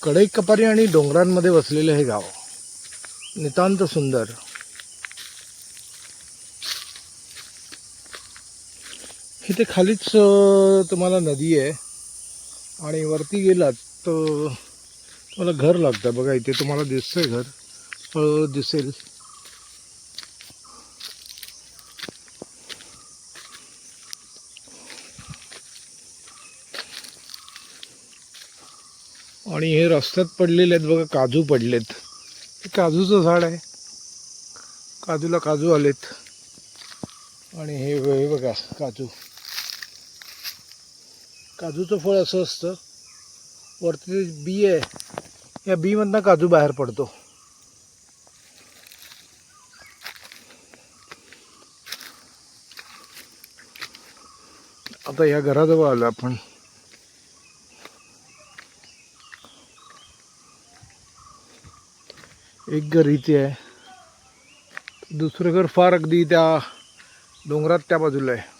कढईकपारी आणि डोंगरांमध्ये वसलेले हे गाव नितांत सुंदर. इथे खालीच तुम्हाला नदी आहे आणि वरती गेलात तर तुम्हाला घर लागतं. बघा इथे तुम्हाला दिसतंय घर, हळूहळू दिसेल. आणि हे रस्त्यात पडलेले आहेत बघा, काजू पडलेत. हे काजूचं झाड आहे, काजूला काजू आलेत. आणि हे बघा काजू, काजूचं फळ असं असतं, वरती बी आहे, या बीमधनं काजू बाहेर पडतो. आता या घराजवळ आलो आपण. एक घर इथे आहे, दुसरं घर फार अगदी त्या डोंगरात त्या बाजूला आहे.